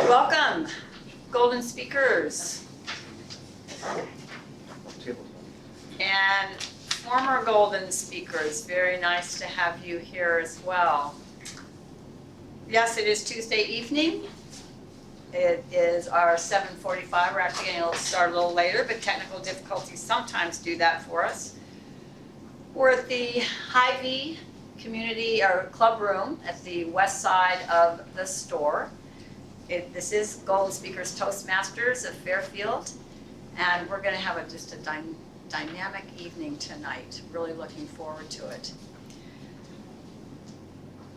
Welcome, golden speakers and former golden speakers. Very nice to have you here as well. Yes, it is Tuesday evening. It is our 7:45. We're actually going to start a little later, but technical difficulties sometimes do that for us. We're at the Hy-Vee Community or Club Room at the west side of the store. This is Golden Speakers Toastmasters of Fairfield, and we're going to have just a dynamic evening tonight. Really looking forward to it.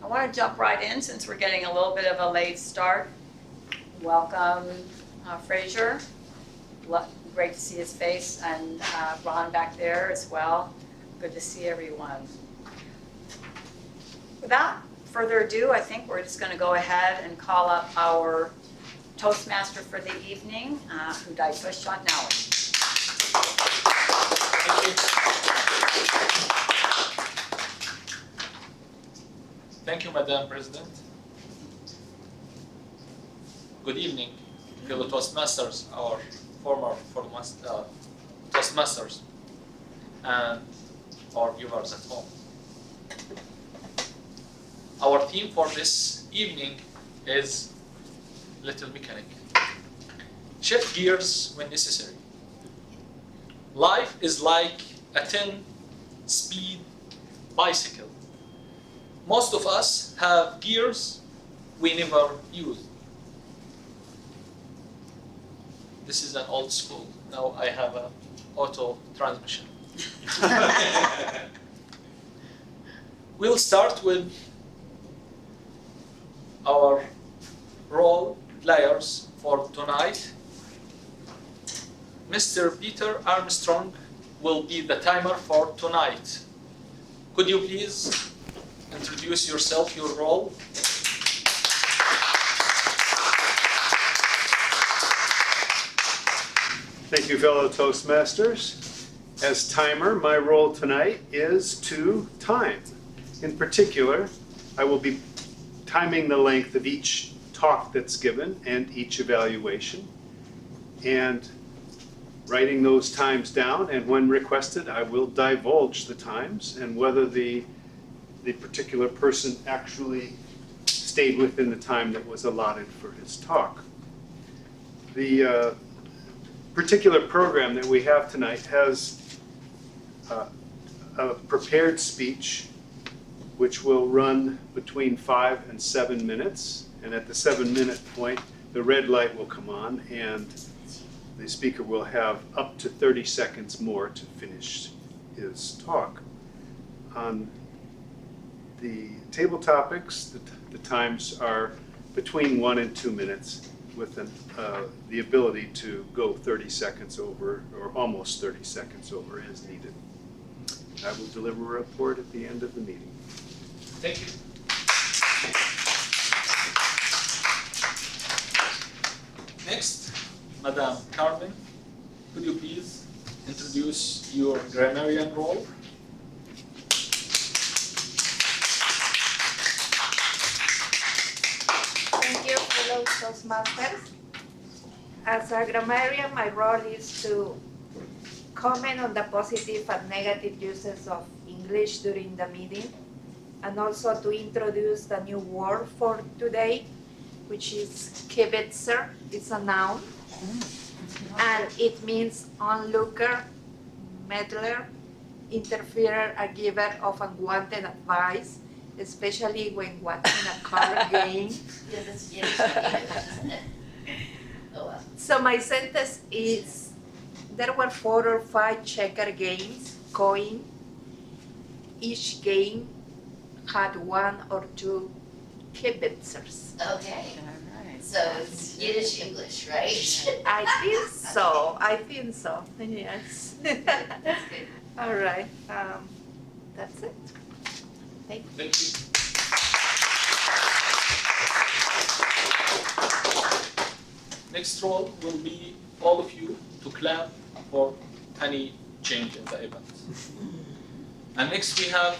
I want to jump right in since we're getting a little bit of a late start. Welcome, Fraser. Great to see his face, and Ron back there as well. Good to see everyone. Without further ado, I think we're just going to go ahead and call up our Toastmaster for the evening, who died to us, Jean Thank you, Madam President. Good evening, fellow Toastmasters, our former Toastmasters, and our viewers at home. Our theme for this evening is Little Mechanic. Shift gears when necessary. Life is like a 10-speed bicycle. Most of us have gears we never use. This is an old school. Now I have an auto transmission. We'll start with our role players for tonight. Mr. Peter Armstrong will be the timer for tonight. Could you please introduce yourself, your role? Thank you, fellow Toastmasters. As timer, my role tonight is to time. In particular, I will be timing the length of each talk that's given and each evaluation, and writing those times down, and when requested I will divulge the times and whether the particular person actually stayed within the time that was allotted for his talk. The particular program that we have tonight has a prepared speech which will run between 5 and 7 minutes, and at the 7-minute point the red light will come on and the speaker will have up to 30 seconds more to finish his talk. On the table topics, the times are between 1 and 2 minutes with the ability to go 30 seconds over or almost 30 seconds over as needed. I will deliver a report at the end of the meeting. Thank you. Next, Madam Carmen, could you please introduce your grammarian role? Thank you, fellow Toastmasters. As a grammarian, my role is to comment on the positive and negative uses of English during the meeting, and also to introduce the new word for today, which is kibitzer. It's a noun, and it means onlooker, meddler, interferer, a giver of unwanted advice, especially when watching a card game. Yeah, that's isn't it? Oh well. So my sentence is, there were 4 or 5 checker games going. Each game had 1 or 2 kibitzers. Okay, All right. so it's Yiddish English, right? I think so. I think so. Yes. That's good. All right. That's it. Thank you. Thank you. Next role will be all of you to clap for any change in the event. And next we have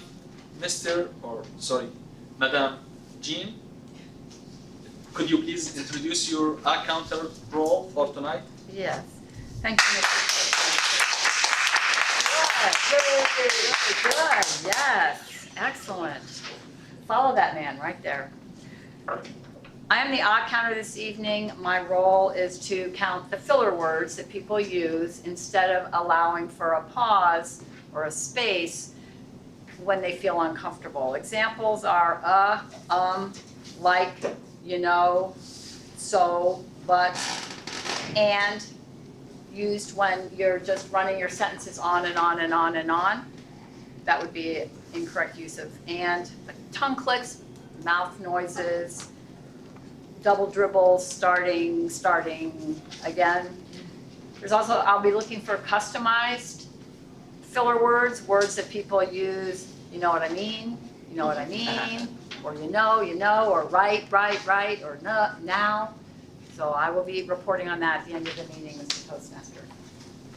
Madam Jean could you please introduce your counter role for tonight? Yes. Thank you, Mr. Good, good, yes, excellent. Follow that man right there. I am the odd counter this evening. My role is to count the filler words that people use instead of allowing for a pause or a space when they feel uncomfortable. Examples are like, you know, so, but, and, used when you're just running your sentences on and on and on and on. That would be incorrect use of and. Tongue clicks, mouth noises, double dribbles, starting again. There's also, I'll be looking for customized filler words, words that people use, you know what I mean, you know what I mean, or you know, or right, or no, now. So I will be reporting on that at the end of the meeting, Mr. Toastmaster.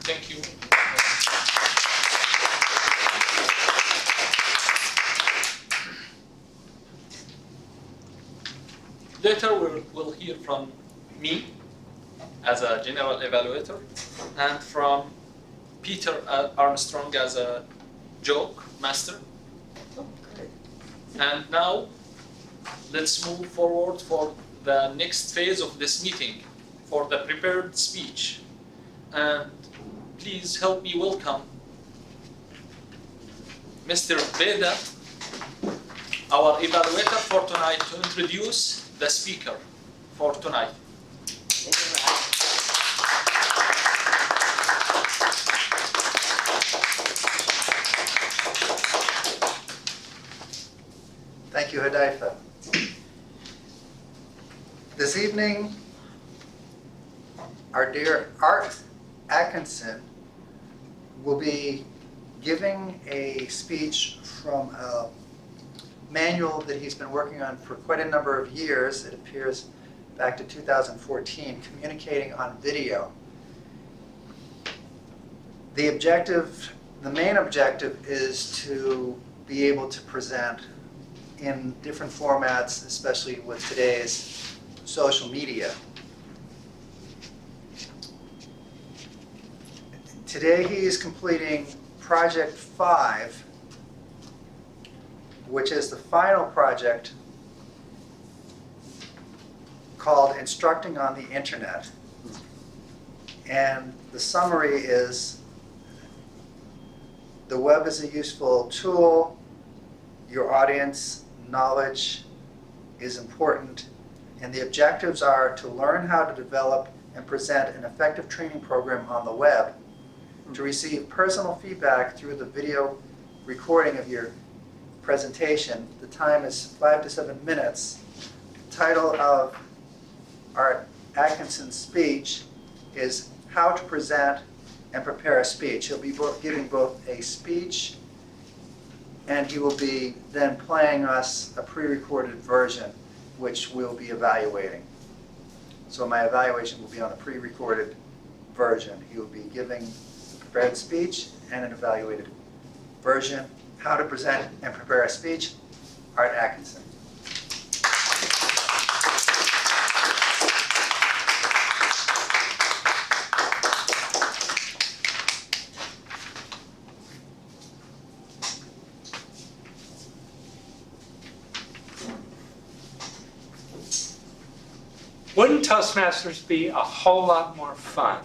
Thank you. Later we'll hear from me as a general evaluator and from Peter Armstrong as a joke master. Oh, good. And now let's move forward for the next phase of this meeting, for the prepared speech. And please help me welcome Mr. Veda, our evaluator for tonight, to introduce the speaker for tonight. Thank you, Hudaifa. This evening, our dear Art Atkinson will be giving a speech from a manual that he's been working on for quite a number of years. It appears back to 2014, Communicating on Video. The main objective is to be able to present in different formats, especially with today's social media. Today he is completing Project 5, which is the final project called Instructing on the Internet. And the summary is, the web is a useful tool, your audience knowledge is important, and the objectives are to learn how to develop and present an effective training program on the web, to receive personal feedback through the video recording of your presentation. The time is 5 to 7 minutes. The title of Art Atkinson's speech is How to Present and Prepare a Speech. He'll be giving both a speech and he will be then playing us a pre-recorded version which we'll be evaluating. So my evaluation will be on a pre-recorded version. He will be giving a prepared speech and an evaluated version. How to Present and Prepare a Speech, Art Atkinson. Wouldn't Toastmasters be a whole lot more fun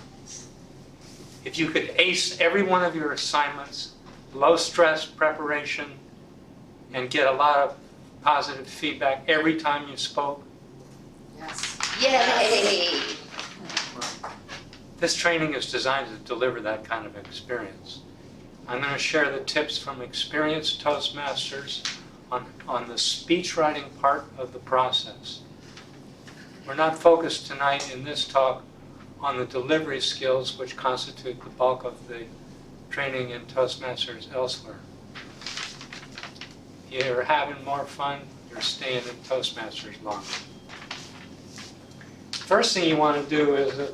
if you could ace every one of your assignments, low stress preparation, and get a lot of positive feedback every time you spoke? Yes. Yay! This training is designed to deliver that kind of experience. I'm going to share the tips from experienced Toastmasters on the speech writing part of the process. We're not focused tonight in this talk on the delivery skills which constitute the bulk of the training in Toastmasters elsewhere. You're having more fun, you're staying in Toastmasters longer. First thing you want to do is a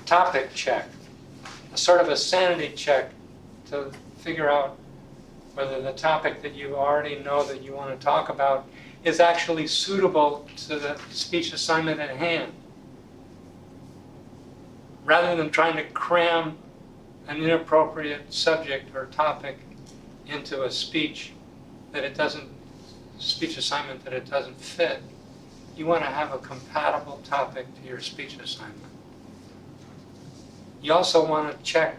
topic check, a sort of a sanity check to figure out whether the topic that you already know that you want to talk about is actually suitable to the speech assignment at hand. Rather than trying to cram an inappropriate subject or topic into a speech assignment that it doesn't fit, you want to have a compatible topic to your speech assignment. You also want to check,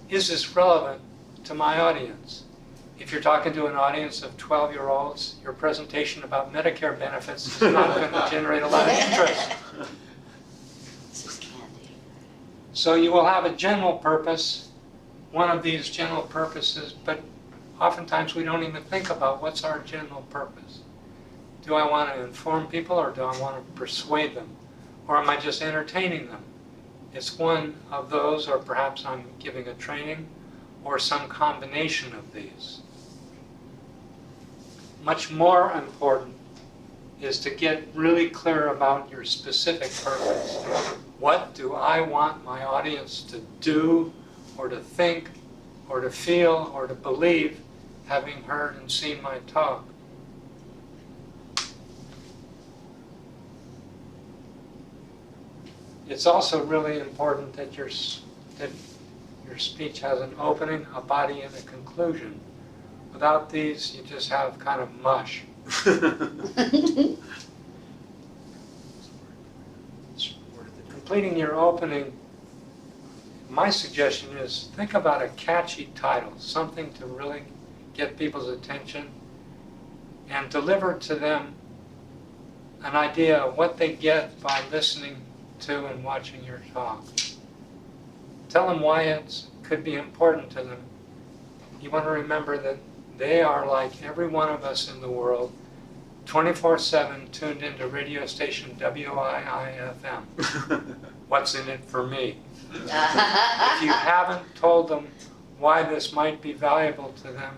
is this relevant to my audience? If you're talking to an audience of 12-year-olds, your presentation about Medicare benefits is not going to generate a lot of interest. This is candy. So you will have a general purpose, one of these general purposes, but oftentimes we don't even think about what's our general purpose. Do I want to inform people, or do I want to persuade them? Or am I just entertaining them? It's one of those, or perhaps I'm giving a training, or some combination of these. Much more important is to get really clear about your specific purpose. What do I want my audience to do, or to think, or to feel, or to believe, having heard and seen my talk? It's also really important that your speech has an opening, a body, and a conclusion. Without these, you just have kind of mush. Completing your opening, my suggestion is think about a catchy title, something to really get people's attention, and deliver to them an idea of what they get by listening to and watching your talk. Tell them why it could be important to them. You want to remember that they are like every one of us in the world, 24/7 tuned into radio station WIIFM. What's in it for me? If you haven't told them why this might be valuable to them,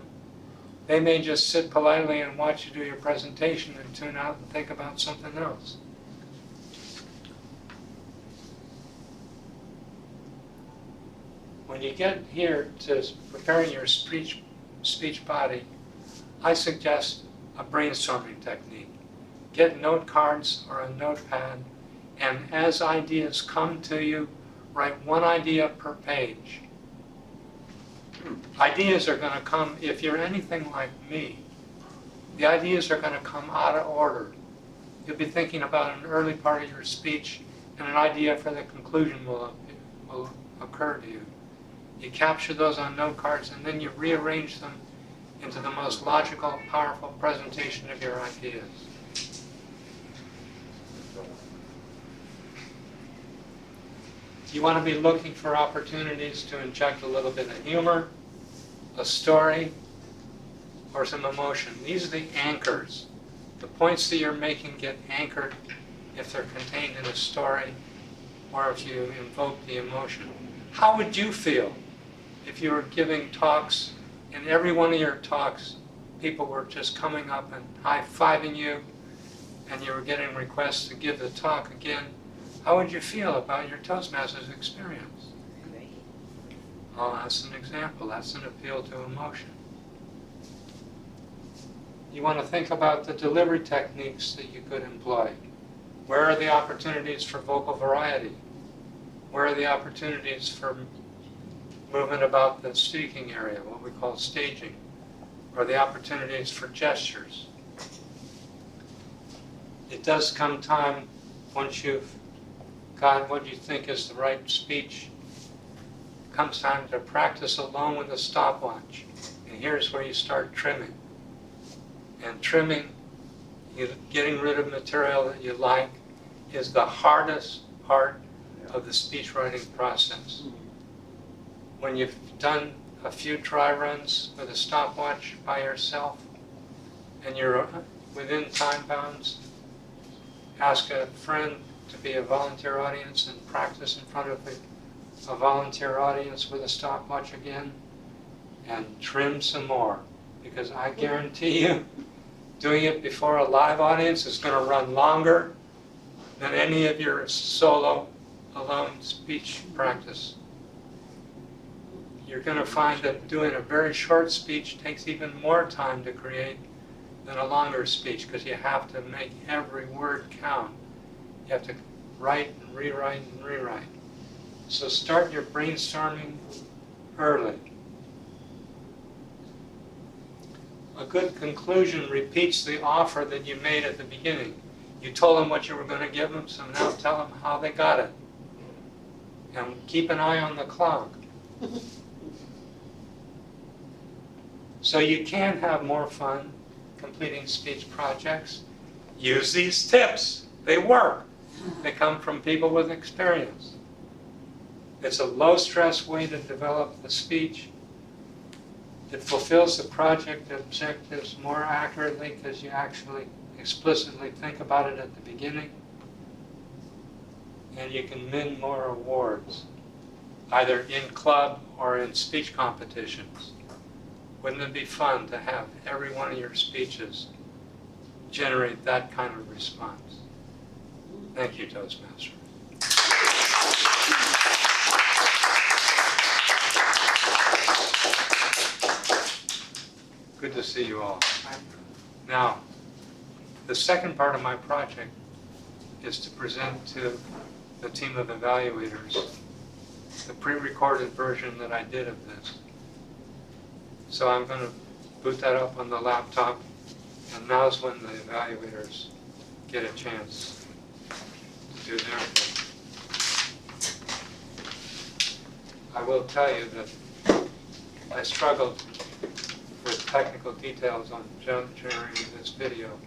they may just sit politely and watch you do your presentation and tune out and think about something else. When you get here to preparing your speech body, I suggest a brainstorming technique. Get note cards or a notepad, and as ideas come to you, write one idea per page. Ideas are going to come, if you're anything like me, the ideas are going to come out of order. You'll be thinking about an early part of your speech, and an idea for the conclusion will occur to you. You capture those on note cards, and then you rearrange them into the most logical, powerful presentation of your ideas. You want to be looking for opportunities to inject a little bit of humor, a story, or some emotion. These are the anchors. The points that you're making get anchored if they're contained in a story or if you invoke the emotion. How would you feel if you were giving talks, and every one of your talks, people were just coming up and high-fiving you, and you were getting requests to give the talk again? How would you feel about your Toastmasters experience? Great. Oh, that's an example. That's an appeal to emotion. You want to think about the delivery techniques that you could employ. Where are the opportunities for vocal variety? Where are the opportunities for movement about the speaking area, what we call staging? Or the opportunities for gestures? It does come time, once you've got what you think is the right speech, comes time to practice alone with a stopwatch. And here's where you start trimming. And trimming, getting rid of material that you like, is the hardest part of the speech writing process. When you've done a few try runs with a stopwatch by yourself, and you're within time bounds, ask a friend to be a volunteer audience and practice in front of a volunteer audience with a stopwatch again, and trim some more, because I guarantee you doing it before a live audience is going to run longer than any of your solo alone speech practice. You're going to find that doing a very short speech takes even more time to create than a longer speech because you have to make every word count. You have to write and rewrite and rewrite. So start your brainstorming early. A good conclusion repeats the offer that you made at the beginning. You told them what you were going to give them, so now tell them how they got it. And keep an eye on the clock. So you can have more fun completing speech projects. Use these tips. They work. They come from people with experience. It's a low-stress way to develop the speech. It fulfills the project objectives more accurately because you actually explicitly think about it at the beginning. And you can win more awards, either in club or in speech competitions. Wouldn't it be fun to have every one of your speeches generate that kind of response? Thank you, Toastmaster. Good to see you all. Now, the second part of my project is to present to the team of evaluators the pre-recorded version that I did of this. So I'm going to boot that up on the laptop, and now's when the evaluators get a chance to do their thing. I will tell you that I struggled with technical details on generating this video,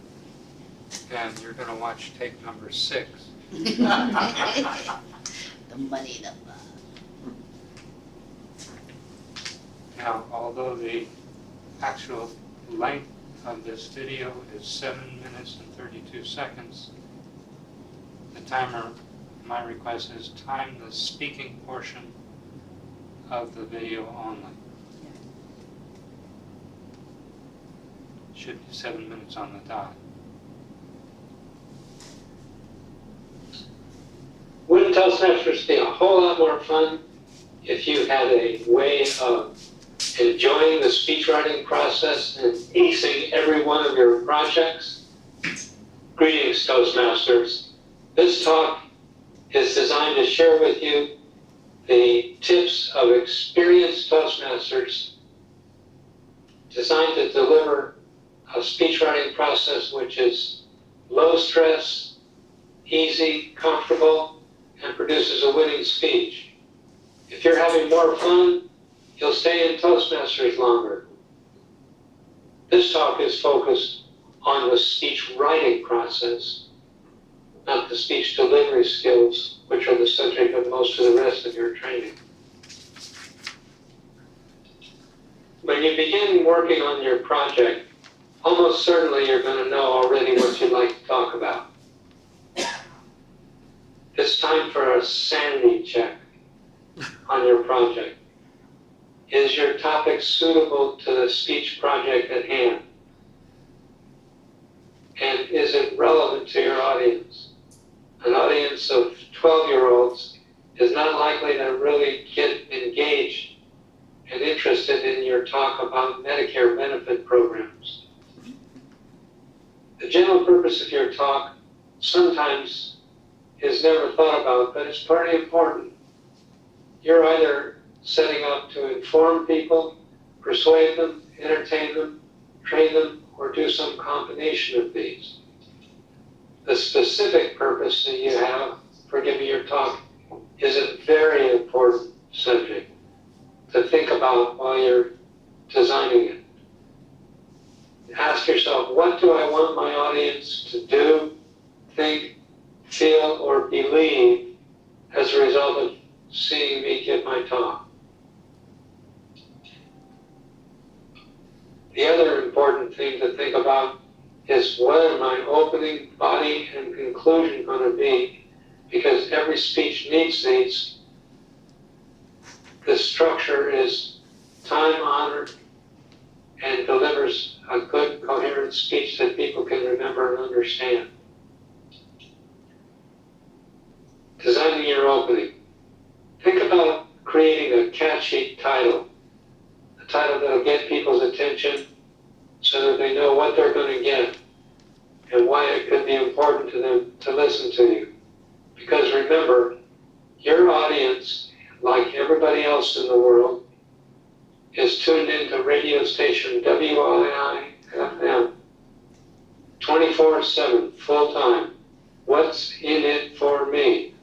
and you're going to watch take number 6. The money number. Now, although the actual length of this video is 7 minutes and 32 seconds, the timer, my request is time the speaking portion of the video only. Should be 7 minutes on the dot. Wouldn't Toastmasters be a whole lot more fun if you had a way of enjoying the speech writing process and acing every one of your projects? Greetings, Toastmasters. This talk is designed to share with you the tips of experienced Toastmasters designed to deliver a speech writing process which is low stress, easy, comfortable, and produces a winning speech. If you're having more fun, you'll stay in Toastmasters longer. This talk is focused on the speech writing process, not the speech delivery skills, which are the subject of most of the rest of your training. When you begin working on your project, almost certainly you're going to know already what you'd like to talk about. It's time for a sanity check on your project. Is your topic suitable to the speech project at hand? And is it relevant to your audience? An audience of 12-year-olds is not likely to really get engaged and interested in your talk about Medicare benefit programs. The general purpose of your talk sometimes is never thought about, but it's pretty important. You're either setting up to inform people, persuade them, entertain them, train them, or do some combination of these. The specific purpose that you have for giving your talk is a very important subject to think about while you're designing it. Ask yourself, what do I want my audience to do, think, feel, or believe as a result of seeing me give my talk? The other important thing to think about is what are my opening, body, and conclusion going to be, because every speech needs these. The structure is time-honored and delivers a good, coherent speech that people can remember and understand. Designing your opening. Think about creating a catchy title, a title that'll get people's attention, so that they know what they're going to get and why it could be important to them to listen to you. Because remember, your audience, like everybody else in the world, is tuned into radio station WII-FM 24/7, full time. What's in it for me?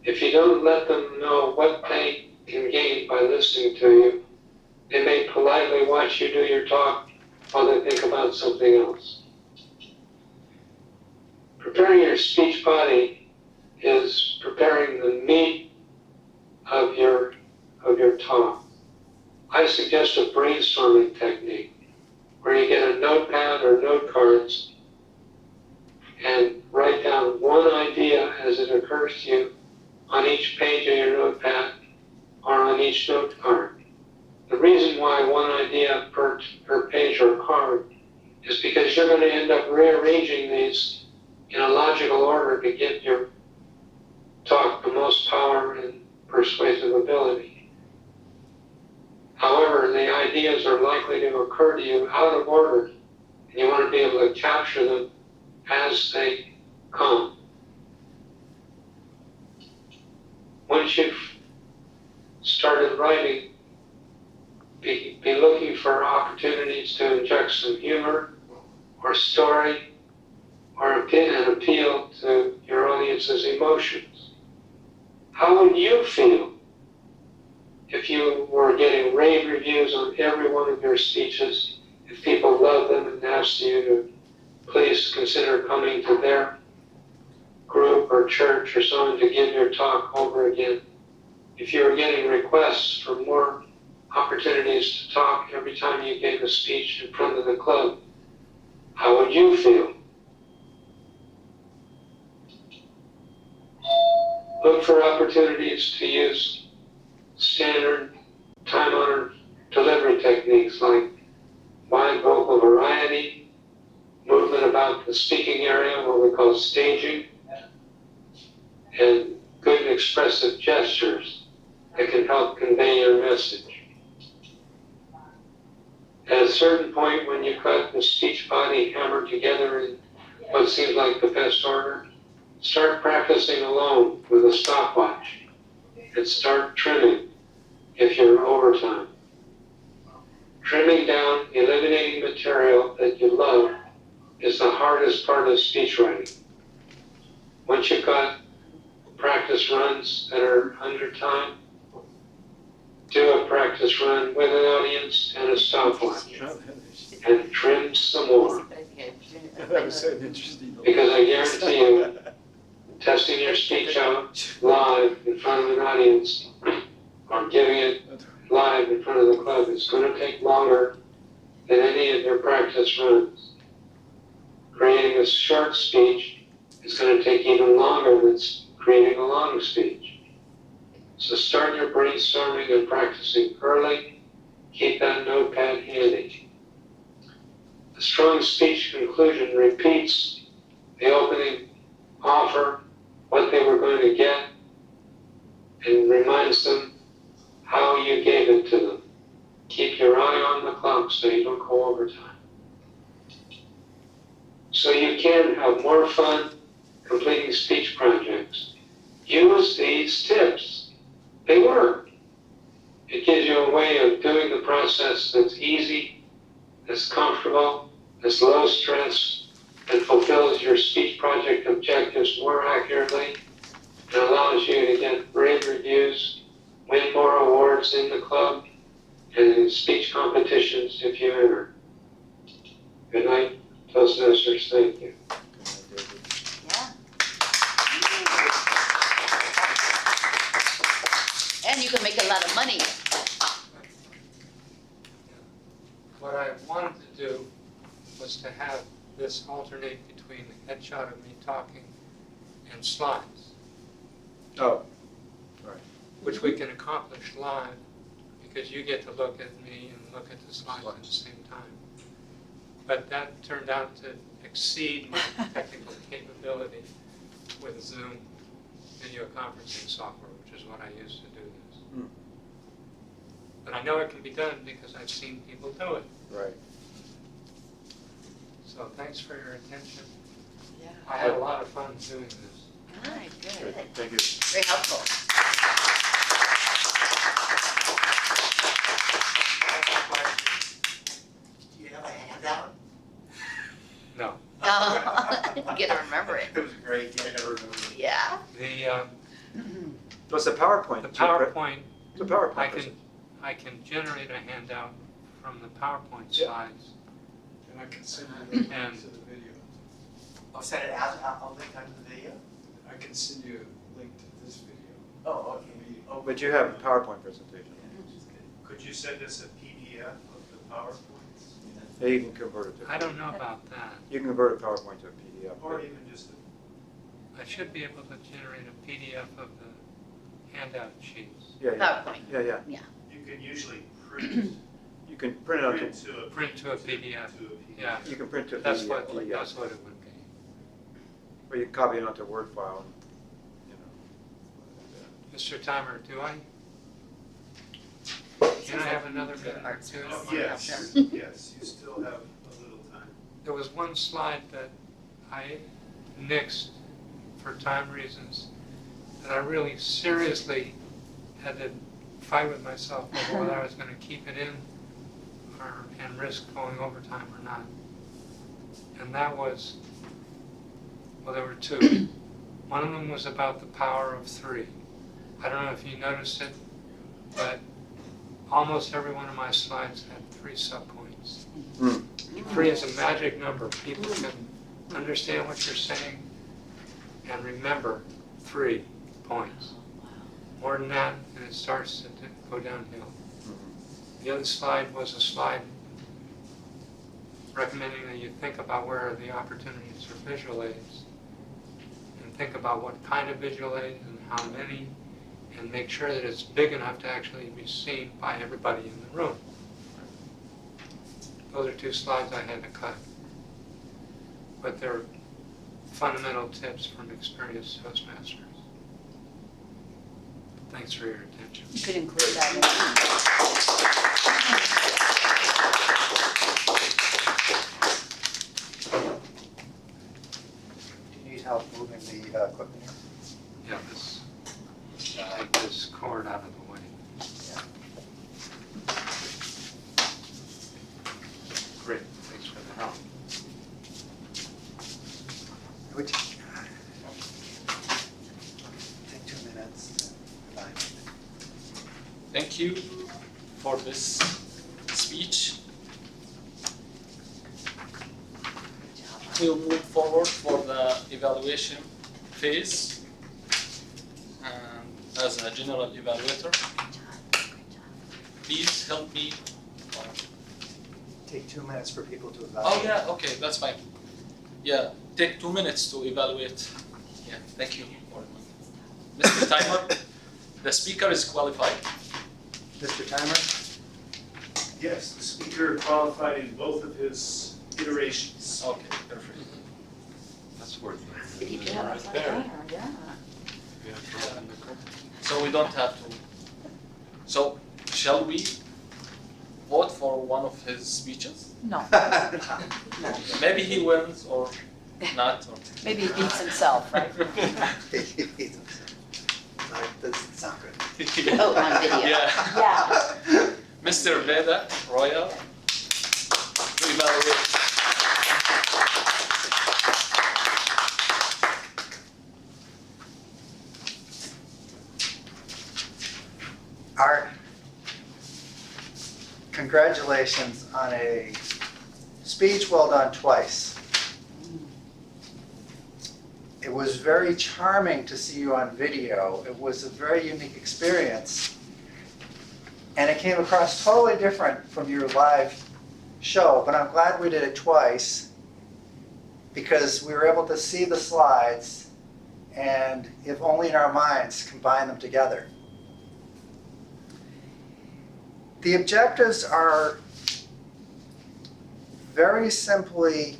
If you don't let them know what they can gain by listening to you, they may politely watch you do your talk while they think about something else. Preparing your speech body is preparing the meat of your talk. I suggest a brainstorming technique where you get a notepad or note cards and write down one idea as it occurs to you on each page of your notepad or on each note card. The reason why one idea per page or card is because you're going to end up rearranging these in a logical order to give your talk the most power and persuasive ability. However, the ideas are likely to occur to you out of order, and you want to be able to capture them as they come. Once you've started writing, be looking for opportunities to inject some humor or story or an appeal to your audience's emotions. How would you feel if you were getting rave reviews on every one of your speeches, if people loved them and asked you to please consider coming to their group or church or someone to give your talk over again? If you were getting requests for more opportunities to talk every time you gave a speech in front of the club, how would you feel? Look for opportunities to use standard, time-honored delivery techniques like wide vocal variety, movement about the speaking area, what we call staging, and good expressive gestures that can help convey your message. At a certain point, when you've got the speech body hammered together in what seems like the best order, start practicing alone with a stopwatch and start trimming if you're over time. Trimming down, eliminating material that you love is the hardest part of speech writing. Once you've got practice runs that are under time, do a practice run with an audience and a stopwatch and trim some more. That was so interesting. Because I guarantee you, testing your speech out live in front of an audience or giving it live in front of the club is going to take longer than any of your practice runs. Creating a short speech is going to take even longer than creating a long speech. So start your brainstorming and practicing early. Keep that notepad handy. The strong speech conclusion repeats the opening offer, what they were going to get, and reminds them how you gave it to them. Keep your eye on the clock so you don't go over time. So you can have more fun completing speech projects. Use these tips. They work. It gives you a way of doing the process that's easy, that's comfortable, that's low stress, and fulfills your speech project objectives more accurately, and allows you to get rave reviews, win more awards in the club, and in speech competitions if you enter. Good night, Toastmasters. Thank you. And you can make a lot of money. What I wanted to do was to have this alternate between the headshot of me talking and slides. Oh, right. Which we can accomplish live because you get to look at me and look at the slides at the same time. But that turned out to exceed my technical capability with Zoom video conferencing software, which is what I use to do this. But I know it can be done because I've seen people do it. Right. So thanks for your attention. Yeah. I had a lot of fun doing this. All right, good. Thank you. Very helpful. Do you have a handout? No. Oh, you gotta remember it. It was great, yeah, I never remember. Yeah. The It's a PowerPoint. the PowerPoint, It's a PowerPoint. I can generate a handout from the PowerPoint Yeah. slides. And I can send you the link And- to the video. Oh, send it out, I'll link onto the video? I can send you a link to this video. Oh, okay. Oh, But you have a PowerPoint presentation. which is good. Could you send us a PDF of the PowerPoints? Yeah, you can convert it to. I don't know about that. You can convert a PowerPoint to a PDF. Or even just I should be able to generate a PDF of the handout sheets. Yeah, yeah, PowerPoint. yeah. you can usually print, You can print it out print to, to a. Print to a PDF. To a PDF. Yeah. you can print to a That's PDF. what it would be. Or you can copy it onto a Word file, and, Mr. Timer, do I? Can I have another minute or two? Oh, yes, yes, you still have a little time. There was one slide that I nixed for time reasons, that I really seriously had to fight with myself over whether I was going to keep it in and risk going overtime or not. And that was, well, there were two. One of them was about the power of three. I don't know if you noticed it, but almost every one of my slides had 3 subpoints. Three is a magic number. People can understand what you're saying and remember 3 points. More than that, and it starts to go downhill. The other slide was a slide recommending that you think about where are the opportunities for visual aids, and think about what kind of visual aids and how many, and make sure that it's big enough to actually be seen by everybody in the room. Those are 2 slides I had to cut. But they're fundamental tips from experienced Toastmasters. Thanks for your attention. You could include that in. Do you need help moving the equipment? Yeah, take this cord out of the way. Great, thanks for the help. Which, take 2 minutes. Bye. Thank you for this speech. We'll move forward for the evaluation phase. And as a general evaluator, please help me. Take 2 minutes for people to evaluate. Oh yeah, okay, that's fine. Yeah, take 2 minutes to evaluate. Yeah, thank you. Mr. Timer, the speaker is qualified. Mr. Timer? Yes, the speaker qualified in both of his iterations. Okay, perfect. That's worth it. Yeah, that's right there, yeah. So we don't have to. So shall we vote for one of his speeches? No, Maybe he wins or not. Or... maybe he beats himself, right? This doesn't sound good. Oh, on video. Yeah. Yeah. Mr. Veda Royal, to evaluate. Art, congratulations on a speech well done twice. It was very charming to see you on video. It was a very unique experience. And it came across totally different from your live show, but I'm glad we did it twice because we were able to see the slides and, if only in our minds, combine them together. The objectives are very simply,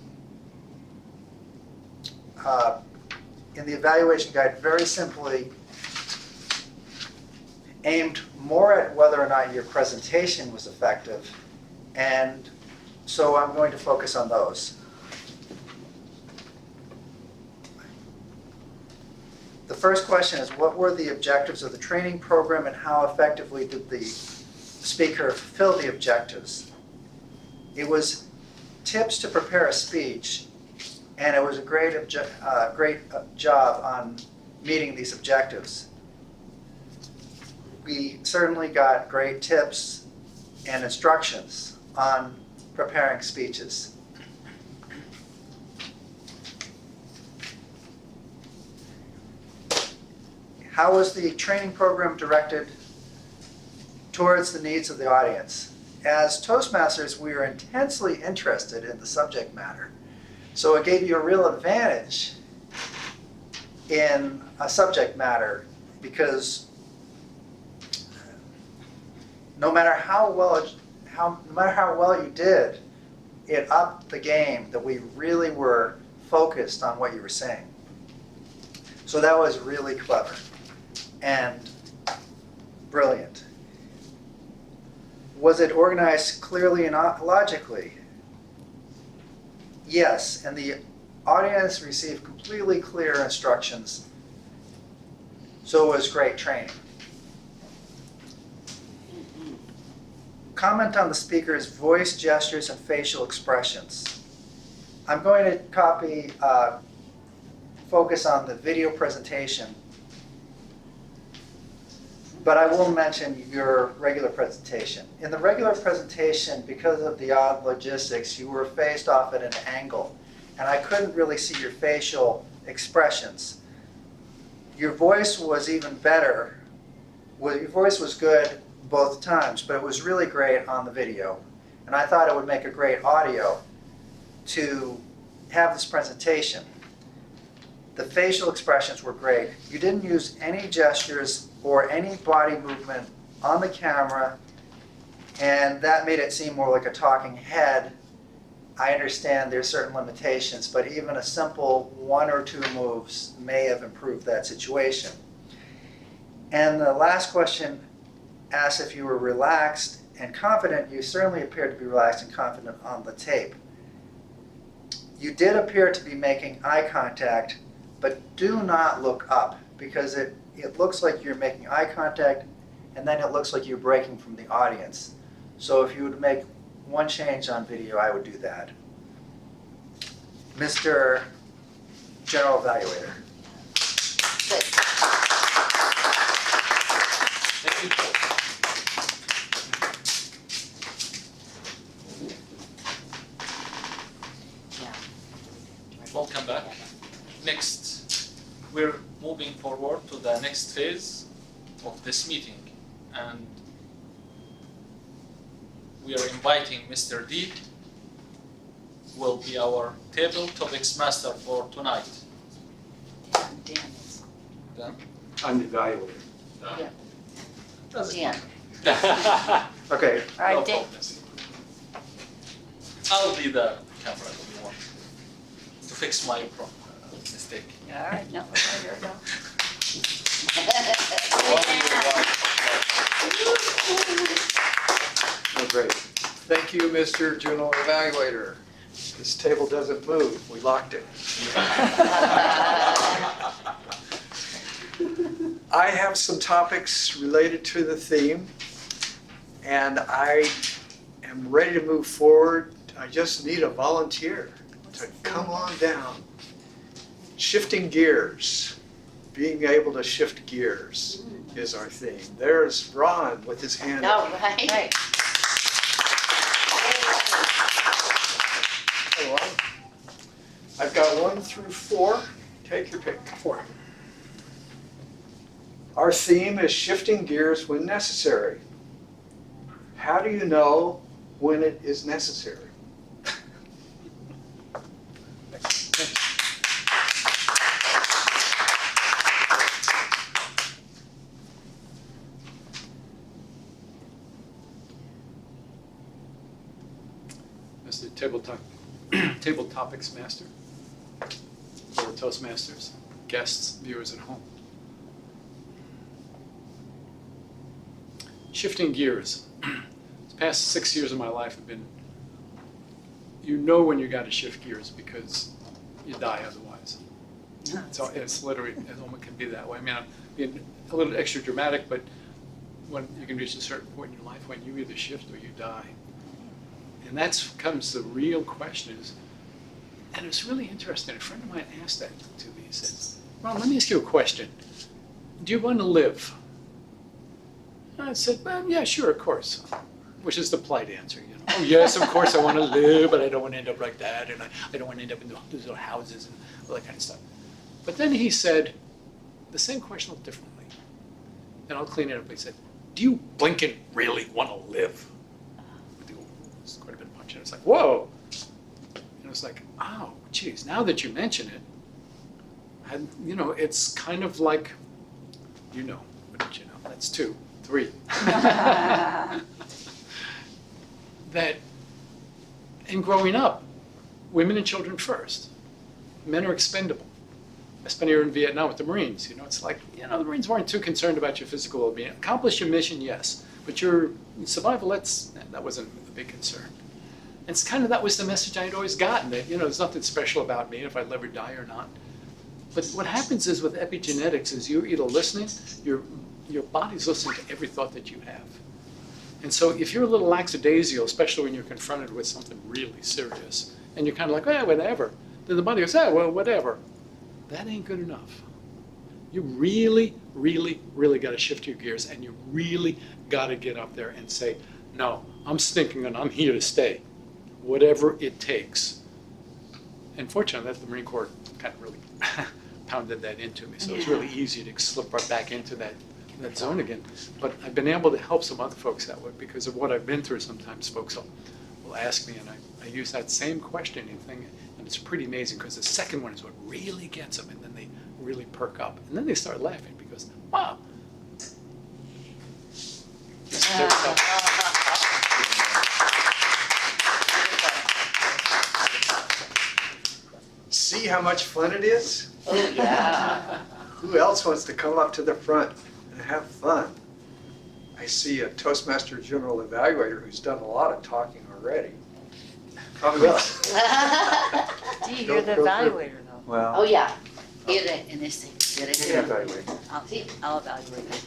in the evaluation guide, very simply aimed more at whether or not your presentation was effective, and so I'm going to focus on those. first question is, what were the objectives of the training program and how effectively did the speaker fulfill the objectives? It was tips to prepare a speech, and it was a great job on meeting these objectives. We certainly got great tips and instructions on preparing speeches. How was the training program directed towards the needs of the audience? As Toastmasters, we are intensely interested in the subject matter. So it gave you a real advantage in a subject matter because no matter how well you did, it upped the game that we really were focused on what you were saying. So that was really clever and brilliant. Was it organized clearly and logically? Yes, and the audience received completely clear instructions, so it was great training. Comment on the speaker's voice, gestures, and facial expressions. I'm going to focus on the video presentation, but I will mention your regular presentation. In the regular presentation, because of the odd logistics, you were faced off at an angle, and I couldn't really see your facial expressions. Your voice was even better. Well, your voice was good both times, but it was really great on the video. And I thought it would make a great audio to have this presentation. The facial expressions were great. You didn't use any gestures or any body movement on the camera, and that made it seem more like a talking head. I understand there's certain limitations, but even a simple 1 or 2 moves may have improved that situation. And the last question asked if you were relaxed and confident. You certainly appeared to be relaxed and confident on the tape. You did appear to be making eye contact, but do not look up, because it looks like you're making eye contact and then it looks like you're breaking from the audience. So if you would make one change on video, I would do that. Mr. General Evaluator. Thank you. Welcome back. Next, we're moving forward to the next phase of this meeting, and we are inviting Mr. D, will be our table topics master for tonight. Dan? I'm the evaluator. Yeah. Doesn't Dan. matter. Okay. All right, No Dan. problem. I'll be the camera if you want to fix my mistake. All right, no, here we go. Oh, great. Thank you, Mr. General Evaluator. This table doesn't move, we locked it. I have some topics related to the theme, and I am ready to move forward. I just need a volunteer to come on down. Shifting gears, being able to shift gears is our theme. There's Ron with his hand up. No, right? Hello. I've got 1 through 4. Take your pick. 4. Our theme is shifting gears when necessary. How do you know when it is necessary? Mr. Table Topics Master for the Toastmasters, guests, viewers at home. Shifting gears. The past 6 years of my life have been, you know when you got to shift gears because you die otherwise. So it's literally, a woman can be that way. I mean, I'm being a little extra dramatic, but when you can reach a certain point in your life when you either shift or you die. And that's comes the real question is, and it's really interesting. A friend of mine asked that to me. He said, "Ron, let me ask you a question. Do you want to live?" And I said, "Well, yeah, sure, of course," which is the polite answer, you know. "Oh, yes, of course I want to live, but I don't want to end up like that, and I don't want to end up in those little houses and all that kind of stuff." But then he said the same question a little differently. And I'll clean it up. He said, "Do you blinking really want to live?" It's quite a bit of punch in it. It's like, whoa. And it's like, oh, geez, now that you mention it, you know, it's kind of like, you know, what did you know? That's 2, 3. That in growing up, women and children first. Men are expendable. I spent a year in Vietnam with the Marines. You know, it's like, you know, the Marines weren't too concerned about your physical well-being. Accomplish your mission, yes, but your survival, that wasn't a big concern. And it's kind of, that was the message I had always gotten, that, you know, there's nothing special about me if I live or die or not. But what happens is with epigenetics is you're either listening, your body's listening to every thought that you have. And so if you're a little lackadaisical, especially when you're confronted with something really serious, and you're kind of like, "Eh, whatever," then the body goes, "Eh, well, whatever." That ain't good enough. You really, really, really got to shift your gears, and you really got to get up there and say, "No, I'm stinking and I'm here to stay, whatever it takes." And fortunately, the Marine Corps kind of really pounded that into me, so it's really easy to slip right back into that zone again. But I've been able to help some other folks that way because of what I've been through. Sometimes folks will ask me, and I use that same questioning thing. And it's pretty amazing because the second one is what really gets them, and then they really perk up. And then they start laughing because, wow. See how much fun it is? Oh, yeah. Who else wants to come up to the front and have fun? I see a Toastmaster General Evaluator who's done a lot of talking already. Well, Do you hear the evaluator though? well, Oh, yeah. Get it in this thing. Get it you can in. evaluate. I'll evaluate it.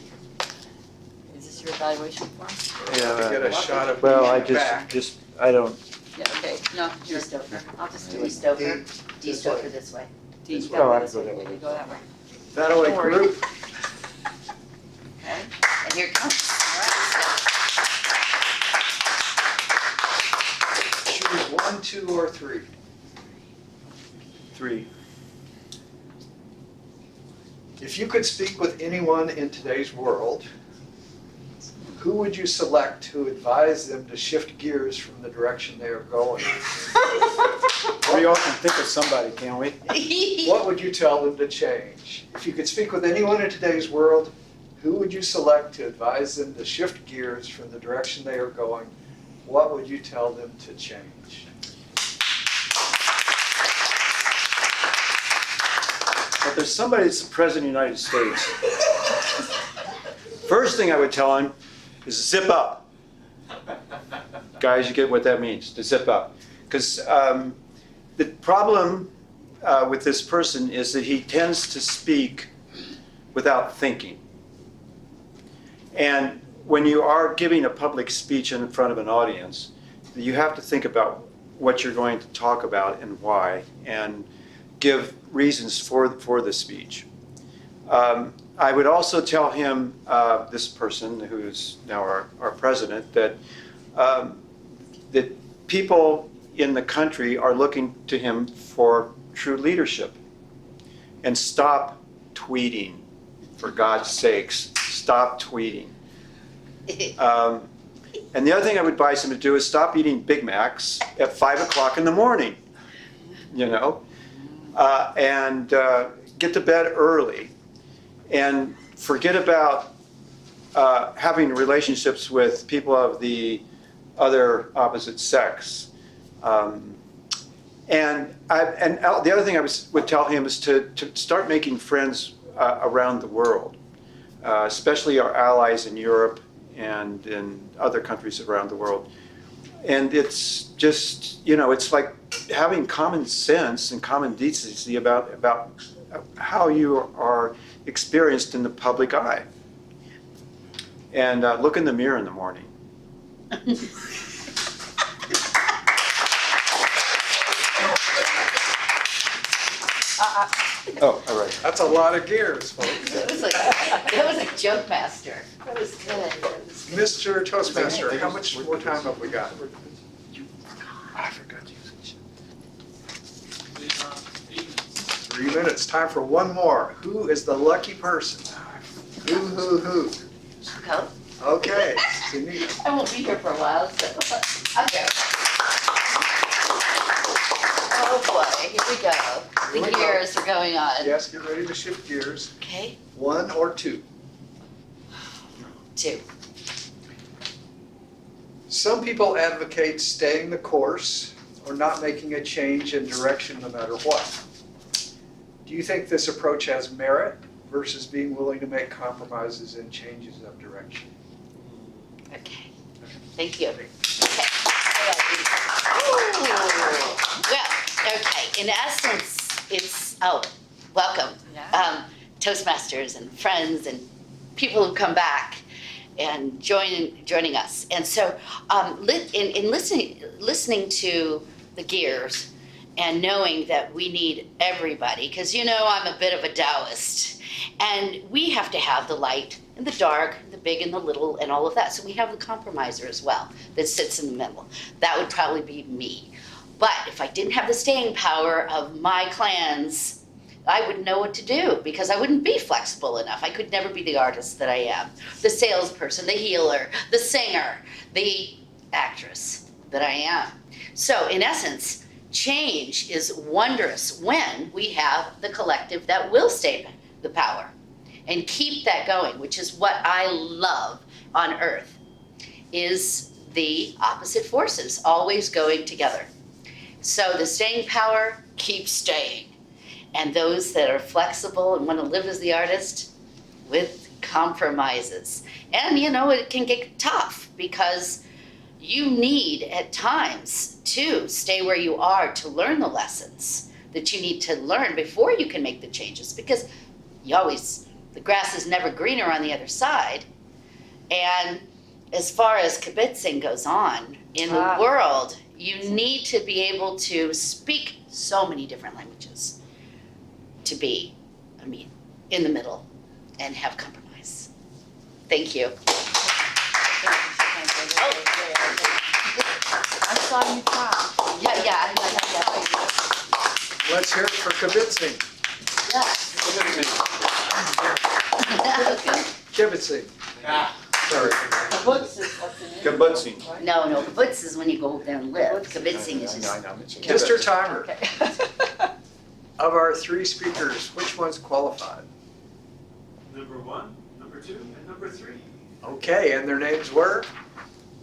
Is this your evaluation form? To get a shot of Well, me I in the back. I don't, Yeah, okay, no, you're, D-Stoker. I'll just do it. D-Stoker. This D-Stoker way. this way. D, Oh, go I this go way, that way. you go that way. That only Don't worry. group. Okay, And here it comes. all right, Choose 1, 2, or 3. 3. If you could speak with anyone in today's world, who would you select to advise them to shift gears from the direction they are going? We all can think of somebody, can't we? What would you tell them to change? If you could speak with anyone in today's world, who would you select to advise them to shift gears from the direction they are going? What would you tell them to change? But there's somebody that's the President of the United States. First thing I would tell him is zip up. Guys, you get what that means, to zip up. Because the problem with this person is that he tends to speak without thinking. And when you are giving a public speech in front of an audience, you have to think about what you're going to talk about and why, and give reasons for the speech. I would also tell him, this person who's now our president, that that people in the country are looking to him for true leadership. And stop tweeting, for God's sakes, stop tweeting. And the other thing I would advise him to do is stop eating Big Macs at 5 o'clock in the morning, you know, and get to bed early, and forget about having relationships with people of the other opposite sex. And the other thing I would tell him is to start making friends around the world, especially our allies in Europe and in other countries around the world. And it's just, you know, it's like having common sense and common decency about how you are experienced in the public eye. And look in the mirror in the morning. Oh, all right. That's a lot of gears, folks. That was a joke master. That was good. That was good. Mr. Toastmaster, how much more time have we got? I forgot to use it. 3 minutes. Time for one more. Who is the lucky person? Who? Go. Okay, Sunita. I won't be here for a while, so I'll go. Oh boy, here we go. Here we The go. gears are going on. Yes, get ready to shift gears. Okay, 1 or 2. 2. Some people advocate staying the course or not making a change in direction no matter what. Do you think this approach has merit versus being willing to make compromises and changes of direction? Okay, thank you. Okay. Ooh. Well, okay, in essence, it's, welcome. Toastmasters and friends and people who come back and joining us. And so in listening to the gears and knowing that we need everybody, because I'm a bit of a Taoist, and we have to have the light and the dark, the big and the little, and all of that. So we have the compromiser as well that sits in the middle. That would probably be me. But if I didn't have the staying power of my clans, I wouldn't know what to do because I wouldn't be flexible enough. I could never be the artist that I am, the salesperson, the healer, the singer, the actress that I am. So in essence, change is wondrous when we have the collective that will stay the power and keep that going, which is what I love on Earth, is the opposite forces always going together. So the staying power keeps staying. And those that are flexible and want to live as the artist with compromises. And it can get tough because you need at times to stay where you are to learn the lessons that you need to learn before you can make the changes, because the grass is never greener on the other side. And as far as kibitzing goes on in the world, you need to be able to speak so many different languages to be, in the middle and have compromise. Thank you. I saw you try. Yeah. Let's hear it for kibitzing. Kibitzing. Sorry. Kibutzing. No, kibbutz is when you go there and live. Kibitzing is just. Mr. Timer. Of our 3 speakers, which one's qualified? Number 1, number 2, and number 3. Okay, and their names were?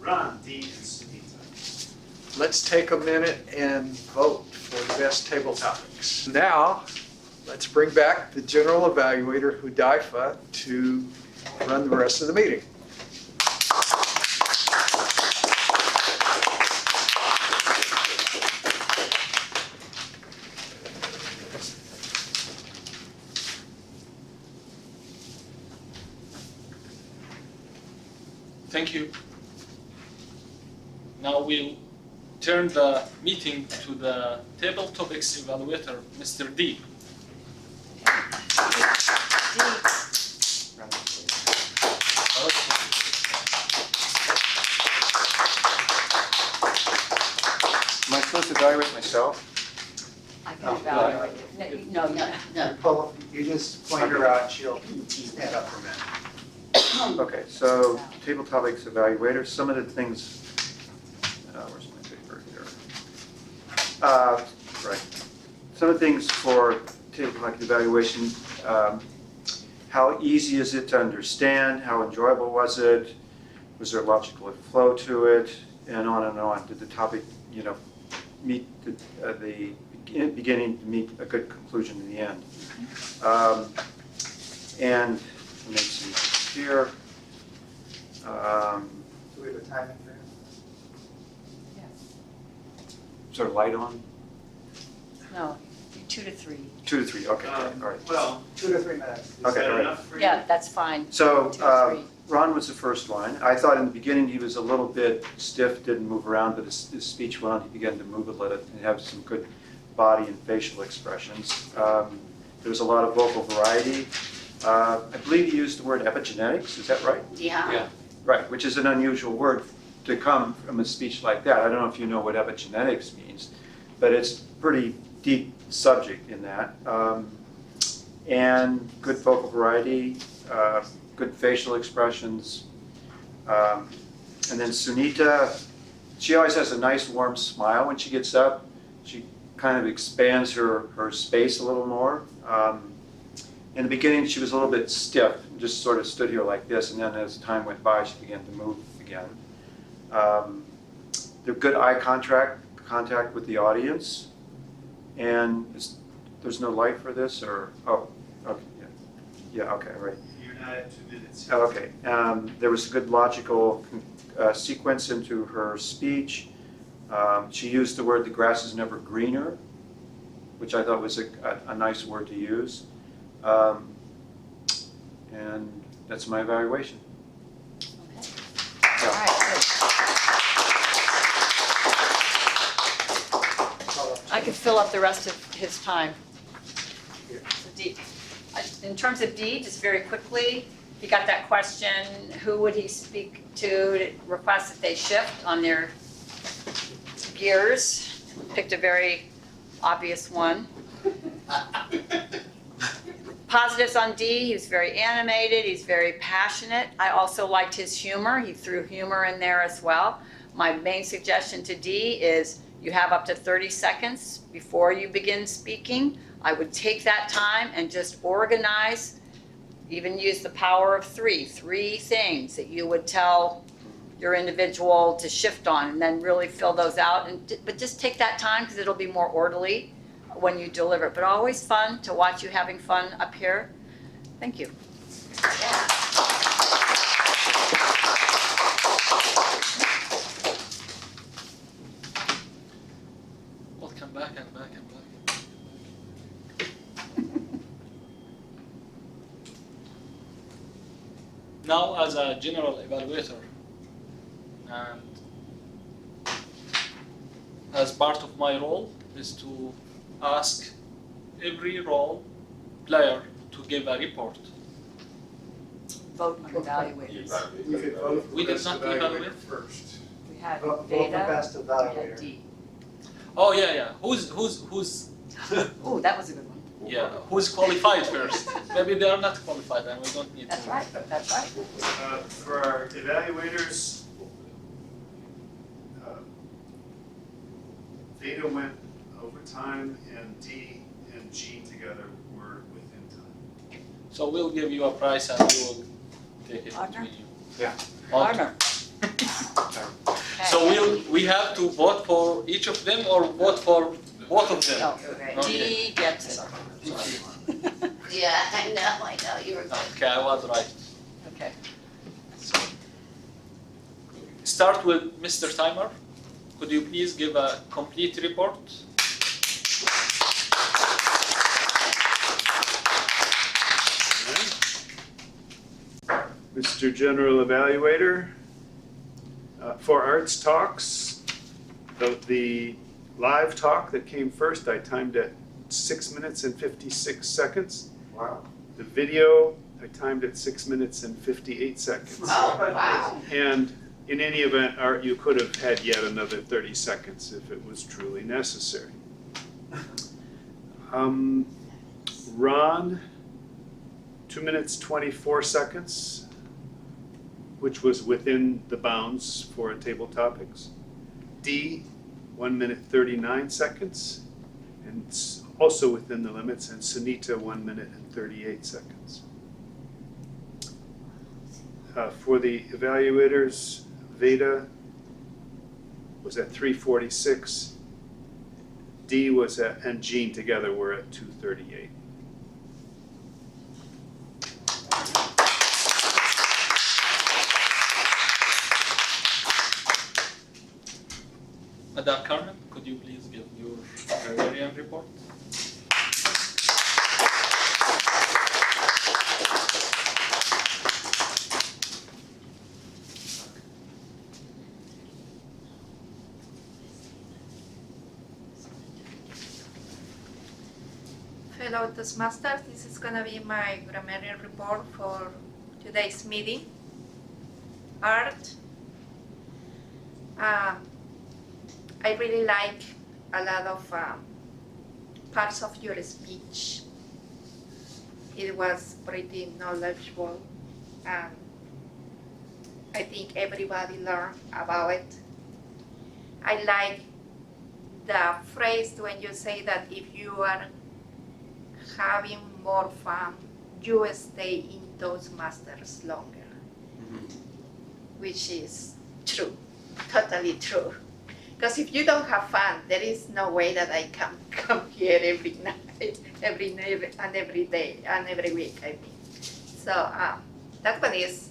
Ron, Dee, and Sunita. Let's take a minute and vote for the best table topics. Now, let's bring back the general evaluator, Hudaifa, to run the rest of the meeting. Thank you. Now we'll turn the meeting to the table topics evaluator, Mr. D. Am I supposed to evaluate myself? I can evaluate you. No. You just point her out, she'll stand up for a minute. Okay, so table topics evaluator, some of the things, where's my paper here? Right. Some of the things for table topic evaluation, how easy is it to understand? How enjoyable was it? Was there logical flow to it? And on and on. Did the topic, meet the beginning to meet a good conclusion in the end? And let me see here. Do we have a timing for him? Is there a light on? No, you 2 to 3. 2 to 3, okay, all right. Well, 2 to 3 minutes. is Okay, that all right. enough for you? Yeah, that's fine. So 2 to 3. Ron was the first one. I thought in the beginning he was a little bit stiff, didn't move around, but his speech went on. He began to move a little and have some good body and facial expressions. There was a lot of vocal variety. I believe he used the word epigenetics, is that right? Yeah. Yeah. Right, which is an unusual word to come from a speech like that. I don't know if you know what epigenetics means, but it's a pretty deep subject in that. And good vocal variety, good facial expressions. And then Sunita, she always has a nice warm smile when she gets up. She kind of expands her space a little more. In the beginning, she was a little bit stiff, just sort of stood here like this, and then as time went by, she began to move again. There's good eye contact with the audience, and there's no light for this, or, oh, okay, yeah, okay, right. You're not at 2 minutes yet. Oh, okay, there was a good logical sequence into her speech. She used the word, "the grass is never greener," which I thought was a nice word to use. And that's my evaluation. All right, good. I could fill up the rest of his time. So D, in terms of D, just very quickly, he got that question, who would he speak to request that they shift on their gears? Picked a very obvious one. Positives on D, he was very animated, he's very passionate. I also liked his humor, he threw humor in there as well. My main suggestion to D is you have up to 30 seconds before you begin speaking. I would take that time and just organize, even use the power of 3 things that you would tell your individual to shift on, and then really fill those out. But just take that time because it'll be more orderly when you deliver it. But always fun to watch you having fun up here. Thank you. Welcome back and back and back. Now, as a general evaluator, and as part of my role is to ask every role player to give a report. Vote on evaluators. We could vote for We did best not evaluator evaluate. first. We had Vote for Veda, best we had evaluator. D. Oh yeah. Who's Oh, that was a good one. yeah? Who's qualified first? Maybe they are not qualified, and we don't need That's to. right, that's right. For our evaluators, Veda went over time, and D and Jean together were within time. So we'll give you a prize, and we will take it Honor? between you. Yeah. Honor. So we have to vote for each of them, or vote for both of them? No, D gets it. Yeah, I know, you were good. Okay, I was right. Okay. So, start with Mr. Timer. Could you please give a complete report? Mr. General Evaluator, for arts talks, the live talk that came first, I timed at 6 minutes and 56 seconds. Wow. The video, I timed at 6 minutes and 58 seconds. Oh, wow. And in any event, Art, you could have had yet another 30 seconds if it was truly necessary. Ron, 2 minutes 24 seconds, which was within the bounds for table topics. D, 1 minute 39 seconds, and also within the limits. And Sunita, 1 minute and 38 seconds. For the evaluators, Veda was at 3:46. D was at, and Jean together were at 2:38. Madam Carmen, could you please give your Hungarian report? Hello, Toastmasters. This is gonna be my grammarian report for today's meeting. Art. I really like a lot of parts of your speech. It was pretty knowledgeable, and I think everybody learned about it. I like the phrase when you say that if you are having more fun, you stay in Toastmasters longer, which is true, totally true. Because if you don't have fun, there is no way that I can come here every night, every day, and every week, I think. So that one is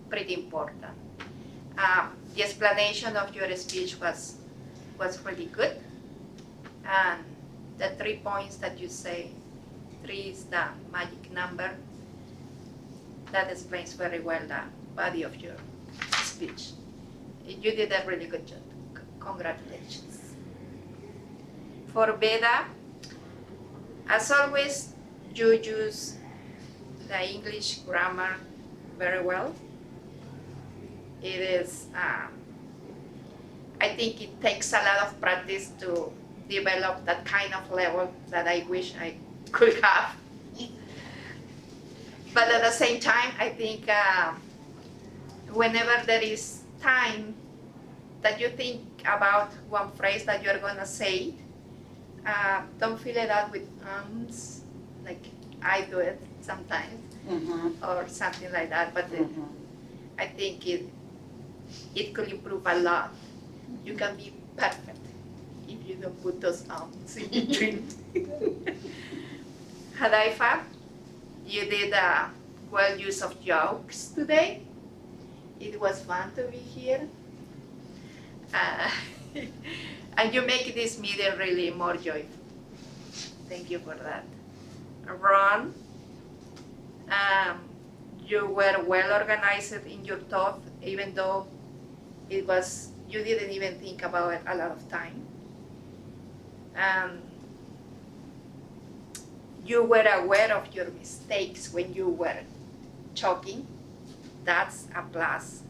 pretty important. The explanation of your speech was really good. And the 3 points that you say, 3 is the magic number. That explains very well the body of your speech. You did a really good job. Congratulations. For Veda, as always, you use the English grammar very well. It is, I think it takes a lot of practice to develop that kind of level that I wish I could have. But at the same time, I think whenever there is time that you think about one phrase that you're gonna say, don't fill it out with ums, like I do it sometimes, or something like that. But I think it could improve a lot. You can be perfect if you don't put those ums in between. Hadaifa, you did a well use of jokes today. It was fun to be here. And you make this meeting really more joyful. Thank you for that. Ron, you were well organized in your thought, even though you didn't even think about it a lot of time. You were aware of your mistakes when you were talking. That's a plus.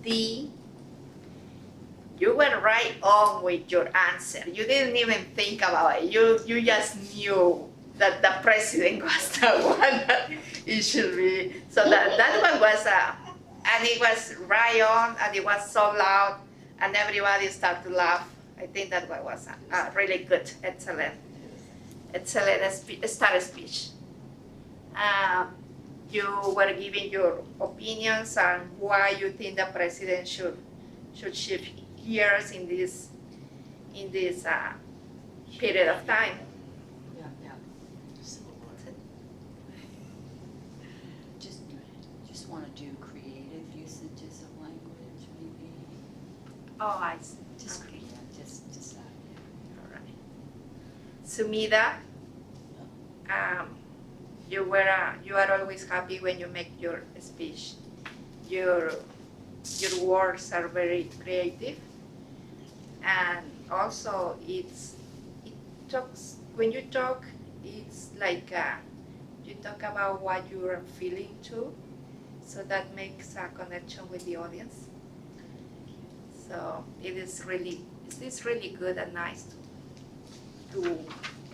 D, you were right on with your answer. You didn't even think about it. You just knew that the president was the one that it should be. So that one was, and it was right on, and it was so loud, and everybody started to laugh. I think that one was a really good, excellent start speech. You were giving your opinions on why you think the president should shift gears in this period of time. Just want to do creative usages of language, maybe. Oh, I see. Just Okay. yeah, just that. All right. Sumida, you are always happy when you make your speech. Your words are very creative, and also when you talk, it's like you talk about what you are feeling too, so that makes a connection with the audience. So it is really good and nice to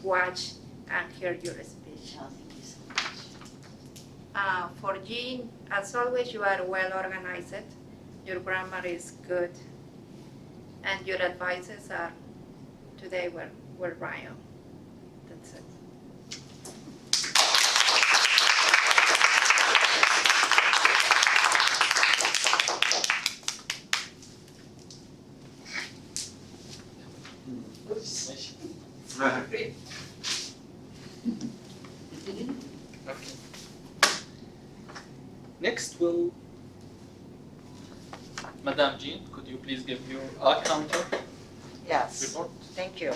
watch and hear your speech. Oh, thank you so much. For Jean, as always, you are well organized. Your grammar is good, and your advices today were right on. That's it. Okay. Next will Madame Jean, could you please give your counter Yes, report? thank you.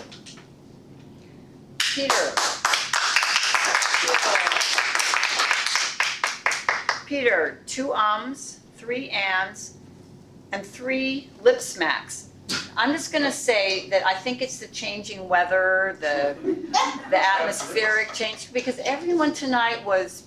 Peter. Peter, 2 ums, 3 ands, and 3 lip smacks. I'm just gonna say that I think it's the changing weather, the atmospheric change, because everyone tonight was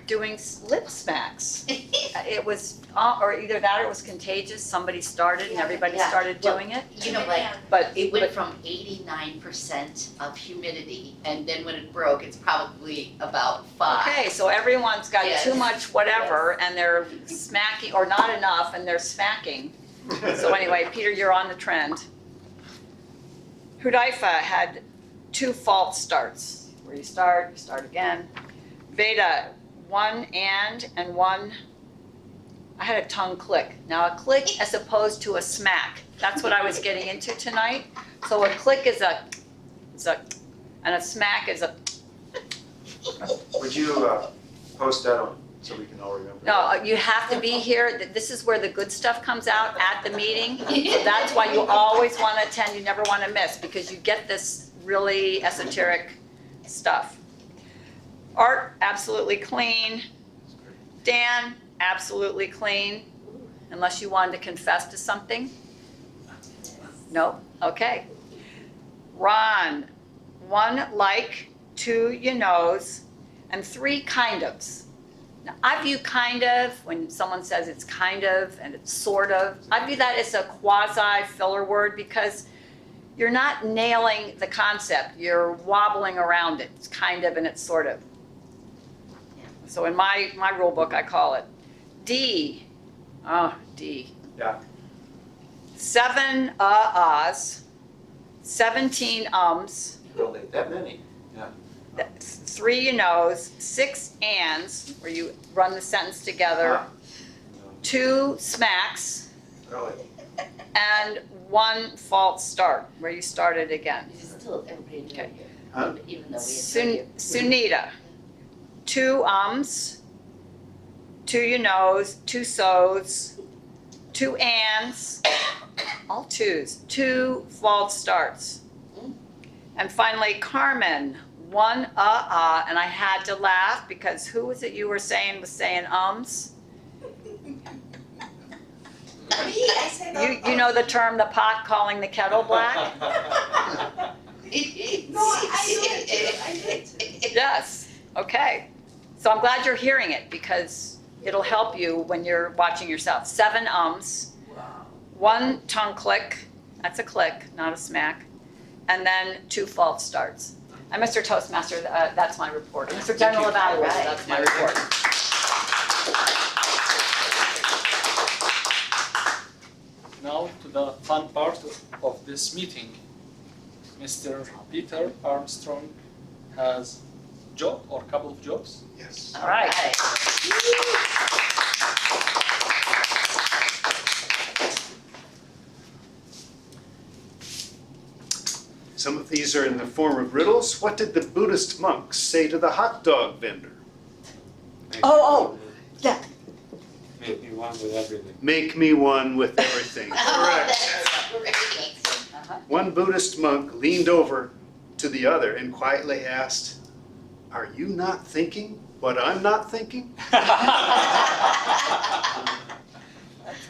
doing lip smacks. It was, or either that or it was contagious, somebody started and everybody Yeah. started Well, doing it. You know, like, But it went from 89% of humidity, and then when it broke, it's probably about 5. okay, so everyone's got Yes. too much whatever and they're smacking, or not enough and they're smacking. So anyway, Peter, you're on the trend. Hudaifa had 2 false starts, where you start again. Veda, 1 and 1. I had a tongue click. Now a click as opposed to a smack. That's what I was getting into tonight. So a click is a, and a smack is a. Would you post that on, so we can all remember? No, you have to be here. This is where the good stuff comes out at the meeting. So that's why you always want to attend. You never want to miss, because you get this really esoteric stuff. Art, absolutely clean. Dan, absolutely clean. Unless you wanted to confess to something? No? Okay. Ron, 1 like, 2 you knows, and 3 kind ofs. Now, I view kind of, when someone says it's kind of and it's sort of, I view that as a quasi filler word, because you're not nailing the concept, you're wobbling around it. It's kind of and it's sort of. So in my rule book, I call it D. Oh, D. Yeah. 7 ahs, 17 ums, Really, that many? 3 you knows, 6 ands, where you run the sentence together, 2 smacks, Really? and 1 false start, where you started again. This is still everybody enjoy Okay. you, Huh? even though we enjoy you. Sunita, 2 ums, 2 you knows, 2 so's, 2 ands, all 2s, 2 false starts. And finally, Carmen, 1 and I had to laugh because who was it you were saying was saying ums? You know the term, the pot calling the kettle black? No, I did. Yes, okay. So I'm glad you're hearing it, because it'll help you when you're watching yourself. 7 ums, 1 tongue click, that's a click, not a smack, and then 2 false starts. And Mr. Toastmaster, that's my report. Mr. General Evaluator, Right. that's my report. Now to the fun part of this meeting. Mr. Peter Armstrong has joke or couple of jokes. Yes. All right. Some of these are in the form of riddles. What did the Buddhist monks say to the hot dog vendor? Yeah. Make me one with everything. Make me one with everything. Correct. That's great. One Buddhist monk leaned over to the other and quietly asked, "Are you not thinking what I'm not thinking?" That's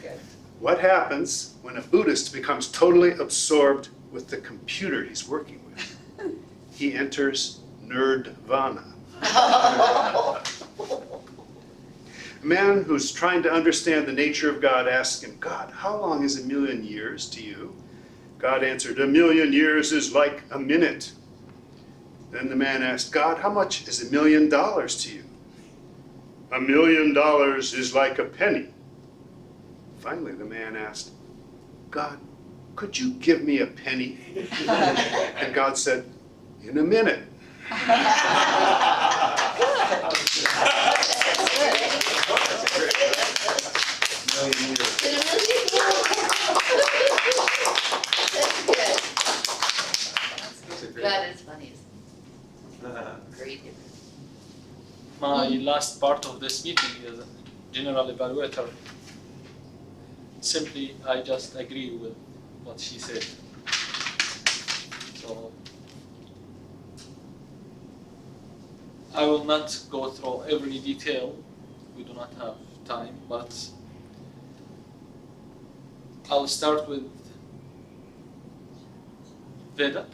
good. What happens when a Buddhist becomes totally absorbed with the computer he's working with? He enters nerdvana. A man who's trying to understand the nature of God asked him, "God, how long is 1,000,000 years to you?" God answered, 1,000,000 years is like a minute. Then the man asked, "God, how much is $1,000,000 to you?" $1,000,000 is like a penny. Finally, the man asked, "God, could you give me a penny?" And God said, "In a minute." That is funny. Great. My last part of this meeting is general evaluator. Simply, I just agree with what she said. So I will not go through every detail. We do not have time, but I'll start with Veda.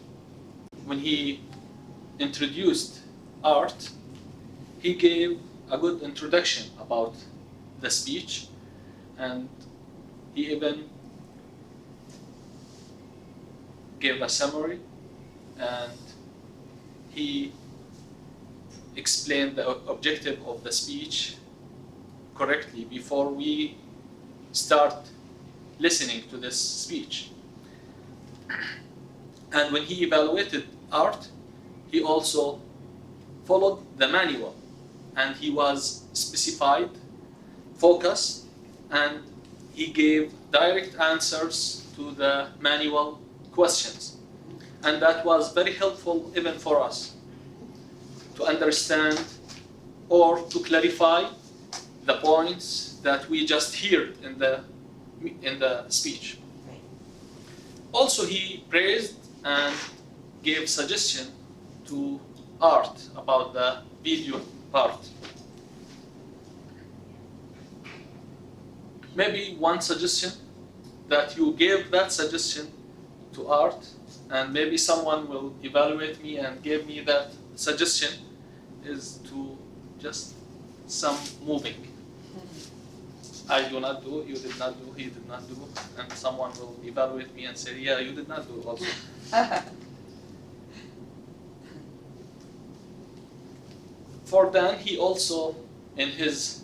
When he introduced art, he gave a good introduction about the speech, and he even gave a summary, and he explained the objective of the speech correctly before we start listening to this speech. And when he evaluated art, he also followed the manual, and he was specified, focused, and he gave direct answers to the manual questions. And that was very helpful even for us to understand or to clarify the points that we just heard in the speech. Also, he praised and gave suggestion to art about the video part. Maybe one suggestion that you gave that suggestion to art, and maybe someone will evaluate me and give me that suggestion, is to just some moving. I do not do, you did not do, he did not do, and someone will evaluate me and say, yeah, you did not do also. For Dan, he also, in his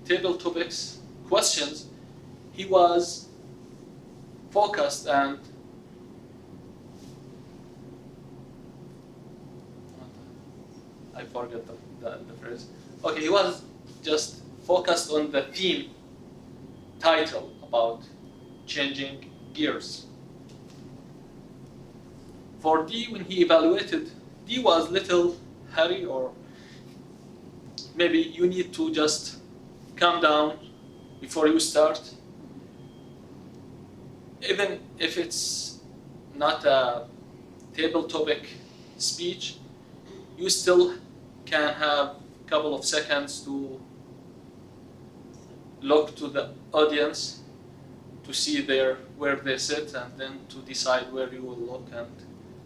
table topics questions, he was focused and I forget the phrase. Okay, he was just focused on the theme title about changing gears. For D, when he evaluated, D was little hurry, or maybe you need to just calm down before you start. Even if it's not a table topic speech, you still can have a couple of seconds to look to the audience to see where they sit, and then to decide where you will look and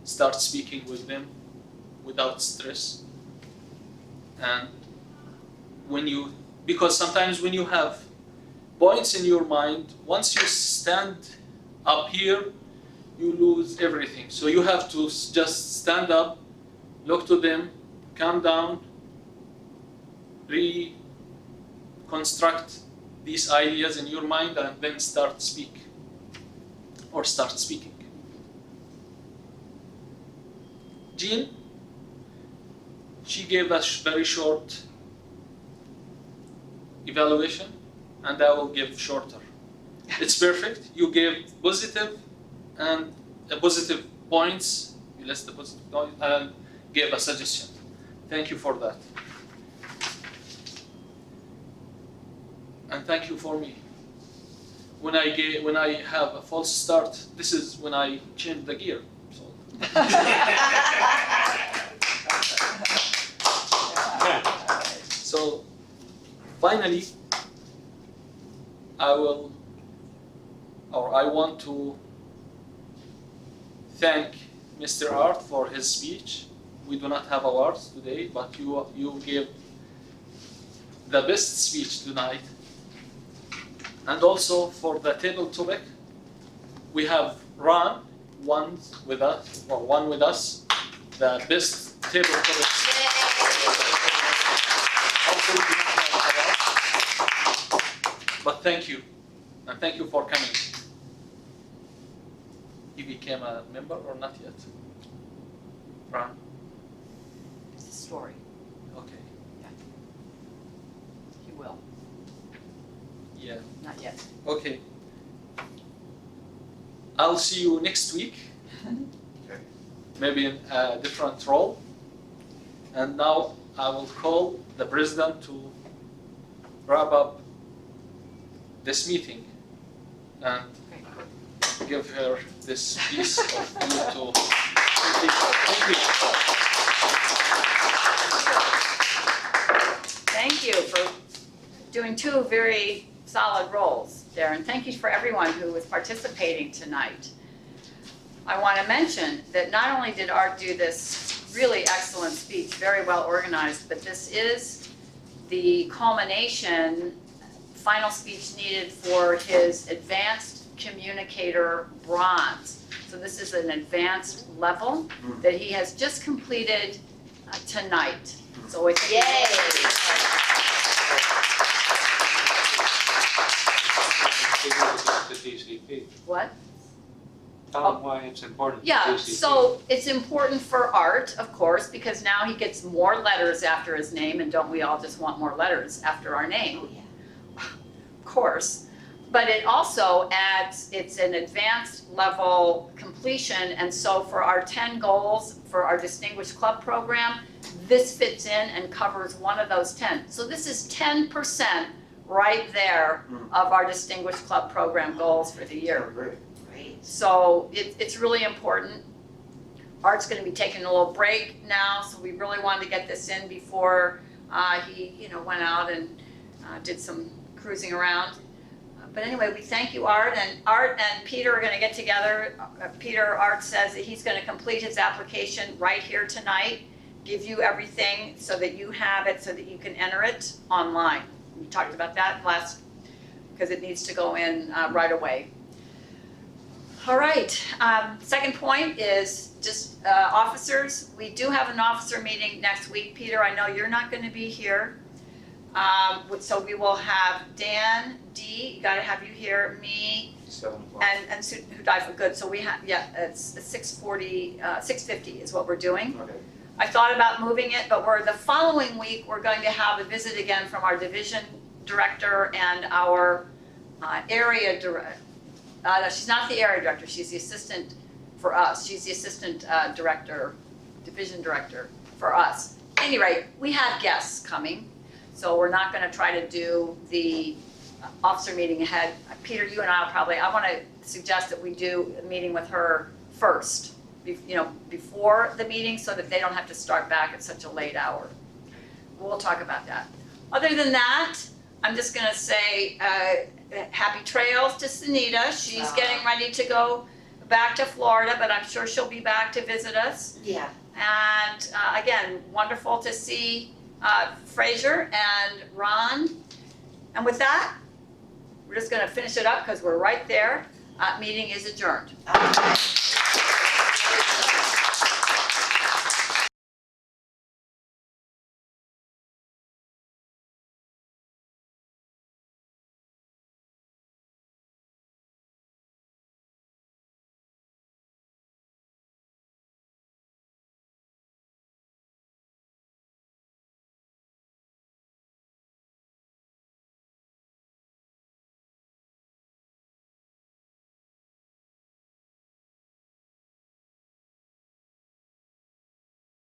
start speaking with them without stress. And because sometimes when you have points in your mind, once you stand up here, you lose everything. So you have to just stand up, look to them, calm down, reconstruct these ideas in your mind, and then start speaking. Jean, she gave us very short evaluation, and I will give shorter. It's perfect. You gave positive and positive points. You list the positive points and gave a suggestion. Thank you for that. And thank you for me. When I have a false start, this is when I change the gear. So finally, I want to thank Mr. Art for his speech. We do not have awards today, but you gave the best speech tonight. And also for the table topic, we have Ron, one with us, the best table topic. Also, we do not have awards. But thank you, and thank you for coming. He became a member or not yet? Ron? It's a story. Okay. He will. Yeah. Not yet. Okay. I'll see you next week. Okay. Maybe in a different role. And now I will call the president to wrap up this meeting and give her this piece of food to thank you. Thank you for doing two very solid roles, Darren. Thank you for everyone who was participating tonight. I want to mention that not only did Art do this really excellent speech, very well organized, but this is the culmination, final speech needed for his advanced communicator bronze. So this is an advanced level that he has just completed tonight. So it's Yay! To DCP. What? Tell them why it's important to Yeah, DCP. so it's important for Art, of course, because now he gets more letters after his name, and don't we all just want more letters after our name? Oh, yeah. Of course. But it also adds, it's an advanced level completion, and so for our 10 goals for our Distinguished Club program, this fits in and covers one of those 10. So this is 10% right there of our Distinguished Club program goals for the year. Great. Great. So it's really important. Art's gonna be taking a little break now, so we really wanted to get this in before he went out and did some cruising around. But anyway, we thank you, Art, and Peter are gonna get together. Art says that he's gonna complete his application right here tonight, give you everything so that you have it, so that you can enter it online. We talked about that last, because it needs to go in right away. All right, second point is just officers. We do have an officer meeting next week. Peter, I know you're not gonna be here. So we will have Dan, Dee, gotta have you here, me, 7 o'clock. and Sue, who died for good. So we have, it's 6:40, 6:50 is what we're doing. Okay. I thought about moving it, but the following week, we're going to have a visit again from our division director and our area director. No, she's not the area director, she's the assistant for us. She's the assistant director, division director for us. At any rate, we have guests coming, so we're not gonna try to do the officer meeting ahead. Peter, you and I wanna suggest that we do a meeting with her first, before the meeting, so that they don't have to start back at such a late hour. We'll talk about that. Other than that, I'm just gonna say, happy trails to Sunita. She's getting ready to go back to Florida, but I'm sure she'll be back to visit us. Yeah. And again, wonderful to see Fraser and Ron. And with that, we're just gonna finish it up because we're right there. Meeting is adjourned. Okay.